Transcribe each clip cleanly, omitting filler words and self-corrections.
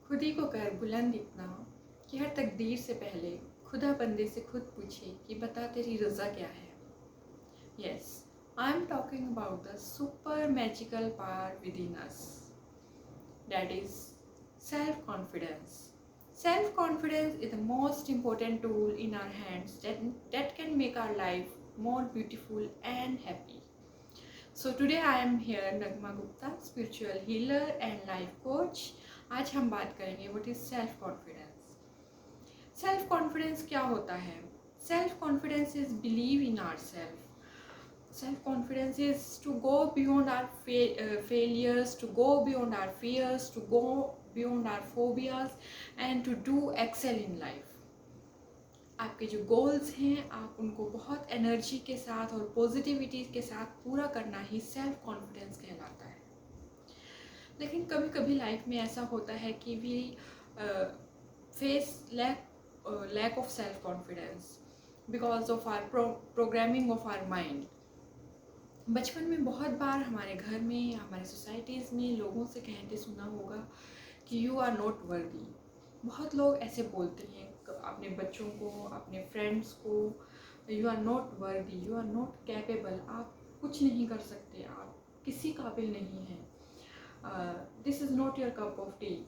खुद ही को कर बुलंद इतना कि हर तकदीर से पहले खुदा बंदे से खुद पूछे कि बता तेरी रज़ा क्या है। Yes, I am talking about the super magical power with in us, that is self confidence. Self confidence is the most important tool in our hands that can make our life more beautiful and happy. So today I am here, Nagma Gupta, spiritual healer and life coach. आज हम बात करेंगे what is self confidence. Self confidence क्या होता है? Self confidence is believe in our self. Self confidence is to go beyond our failures, to go beyond our fears, to go beyond our phobias, and to do excel in life. आपके जो goals हैं आप उनको बहुत energy के साथ और positivity के साथ पूरा करना ही सेल्फ कॉन्फिडेंस कहलाता है. लेकिन कभी कभी लाइफ में ऐसा होता है कि we face lack of self confidence because of our programming of our mind. बचपन में बहुत बार हमारे घर में या हमारे सोसाइटीज़ में लोगों से कहते सुना होगा कि यू आर नॉट वर्दी. बहुत लोग ऐसे बोलते हैं अपने बच्चों को, अपने फ्रेंड्स को, you are not worthy, you are not capable, आप कुछ नहीं कर सकते, आप किसी काबिल नहीं हैं, this is not your cup of T.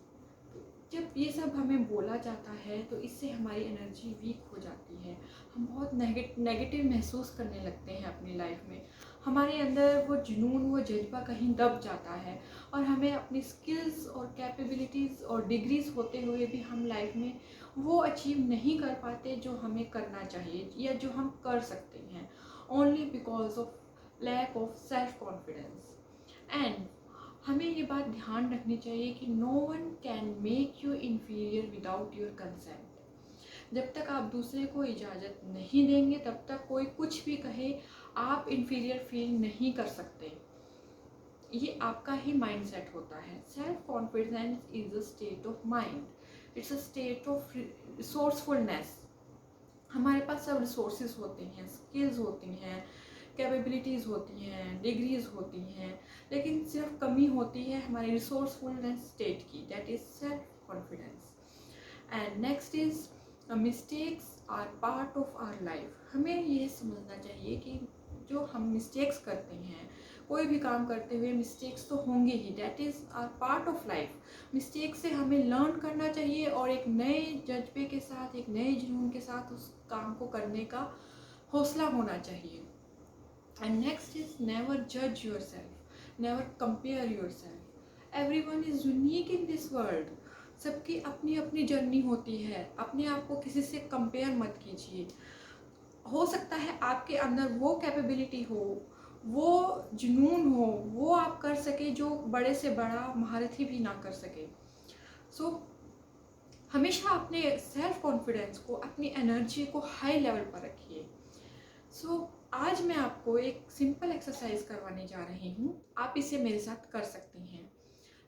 जब ये सब हमें बोला जाता है तो इससे हमारी एनर्जी वीक हो जाती है. हम बहुत नेगेटिव महसूस करने लगते हैं अपनी लाइफ में. हमारे अंदर वो जुनून, वो जज्बा कहीं दब जाता है और हमें अपनी स्किल्स और कैपेबिलिटीज़ और डिग्रीज होते हुए भी हम लाइफ में वो अचीव नहीं कर पाते जो हमें करना चाहिए या जो हम कर सकते हैं, only because of lack of self confidence. And हमें ये बात ध्यान रखनी चाहिए कि no one can make you inferior without your consent. जब तक आप दूसरे को इजाज़त नहीं देंगे तब तक कोई कुछ भी कहे आप इन्फीरियर फील नहीं कर सकते. ये आपका ही माइंड सेट होता है. Self confidence is a state of mind, it's a state of resourcefulness. हमारे पास सब रिसोर्सेज होते हैं, स्किल्स होती हैं, कैपेबिलिटीज़ होती हैं, डिग्रीज होती हैं, लेकिन सिर्फ कमी होती है हमारी रिसोर्सफुलनेस स्टेट की, that is self confidence. And next is mistakes are part of our life. हमें ये समझना चाहिए कि जो हम मिस्टेक्स करते हैं, कोई भी काम करते हुए मिस्टेक्स तो होंगे ही, that is our part of life. Mistake से हमें लर्न करना चाहिए और एक नए जज्बे के साथ, एक नए जुनून के साथ उस काम को करने का हौसला होना चाहिए. And next is never judge yourself, never compare yourself. Everyone is unique in this world. सबकी अपनी अपनी जर्नी होती है. अपने आप को किसी से कंपेयर मत कीजिए. हो सकता है आपके अंदर वो कैपेबिलिटी हो, वो जुनून हो, वो आप कर सके जो बड़े से बड़ा महारथी भी ना कर सके. सो हमेशा अपने सेल्फ कॉन्फिडेंस को, अपनी एनर्जी को हाई लेवल पर रखिए. सो आज मैं आपको एक सिंपल एक्सरसाइज करवाने जा रही हूँ. आप इसे मेरे साथ कर सकते हैं.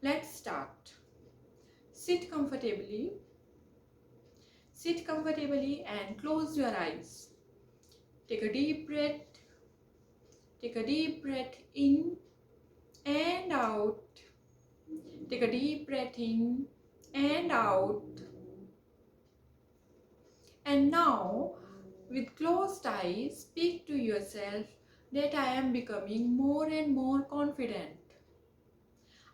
Let's start. Sit comfortably, and close your eyes. Take a deep breath. Take a deep breath in and out. Take a deep breath in and out. And now, with closed eyes, speak to yourself that I am becoming more and more confident.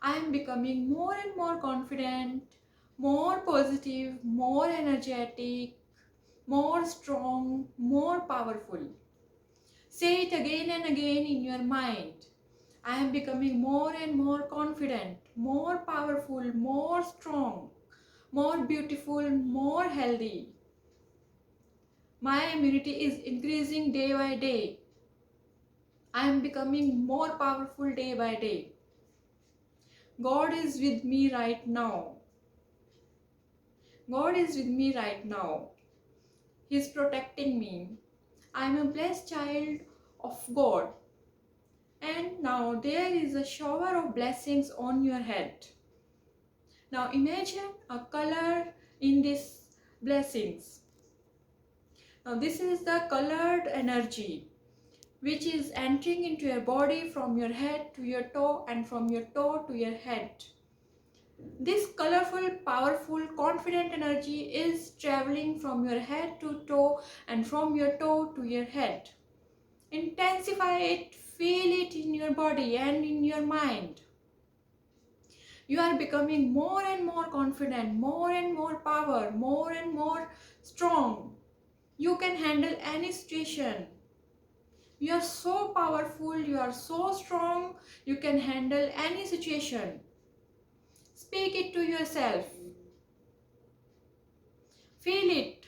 I am becoming more and more confident, more positive, more energetic, more strong, more powerful. Say it again and again in your mind. I am becoming more and more confident, more powerful, more strong, more beautiful, more healthy. My immunity is increasing day by day. I am becoming more powerful day by day. God is with me right now. God is with me right now. He is protecting me. I am a blessed child of God. And now there is a shower of blessings on your head. Now imagine a color in these blessings. Now this is the colored energy which is entering into your body from your head to your toe and from your toe to your head. This colorful, powerful, confident energy is traveling from your head to toe and from your toe to your head. Intensify it, feel it in your body and in your mind. You are becoming more and more confident, more and more power, more and more strong. You can handle any situation. You are so powerful, you are so strong, you can handle any situation. Speak it to yourself. Feel it.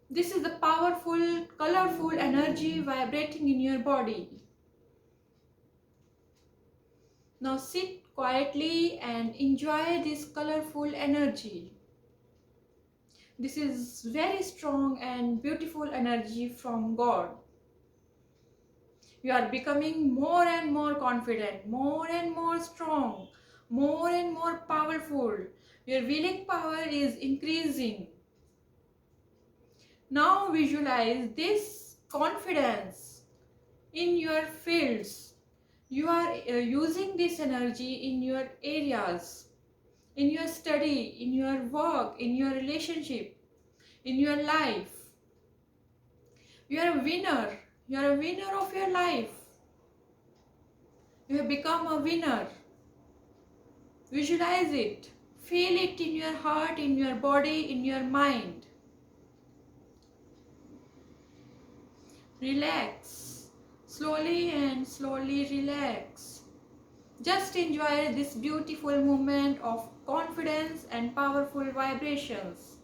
This is the powerful, colorful energy vibrating in your body. Now sit quietly and enjoy this colorful energy. This is very strong and beautiful energy from God. You are becoming more and more confident, more and more strong, more and more powerful. Your willing power is increasing. Now visualize this confidence in your fields. You are using this energy in your areas, in your study, in your work, in your relationship, in your life. You are a winner. You are a winner of your life. You have become a winner. Visualize it. Feel it in your heart, in your body, in your mind. Relax. Slowly and slowly relax. Just enjoy this beautiful moment of confidence and powerful vibrations.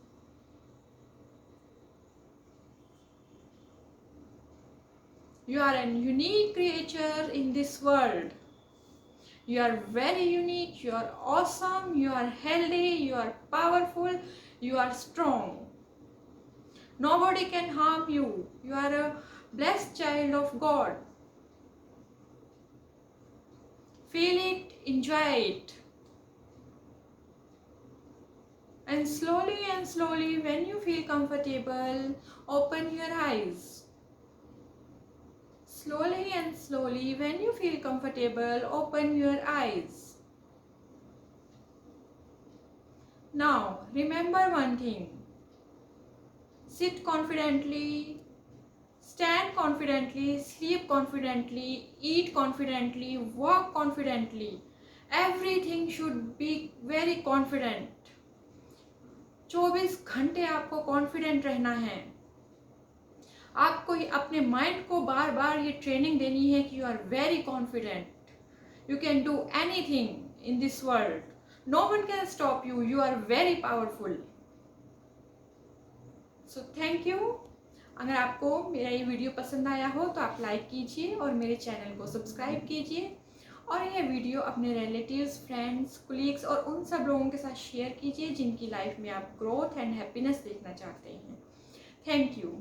You are a unique creature in this world. You are very unique, you are awesome, you are healthy, you are powerful, you are strong. Nobody can harm you. You are a blessed child of God. Feel it, enjoy it. And slowly, when you feel comfortable, open your eyes. Slowly and slowly, when you feel comfortable, open your eyes. Now, remember one thing. Sit confidently, stand confidently, sleep confidently, eat confidently, walk confidently. Everything should be very confident. 24 घंटे आपको confident रहना है. आपको अपने mind को बार बार ये training देनी है कि you are very confident. You can do anything in this world. No one can stop you. You are very powerful. So thank you. अगर आपको मेरा ये वीडियो पसंद आया हो तो आप लाइक कीजिए और मेरे चैनल को सब्सक्राइब कीजिए और यह वीडियो अपने रिलेटिव्स, फ्रेंड्स, कोलीग्स और उन सब लोगों के साथ शेयर कीजिए जिनकी लाइफ में आप ग्रोथ एंड हैप्पीनेस देखना चाहते हैं. Thank you.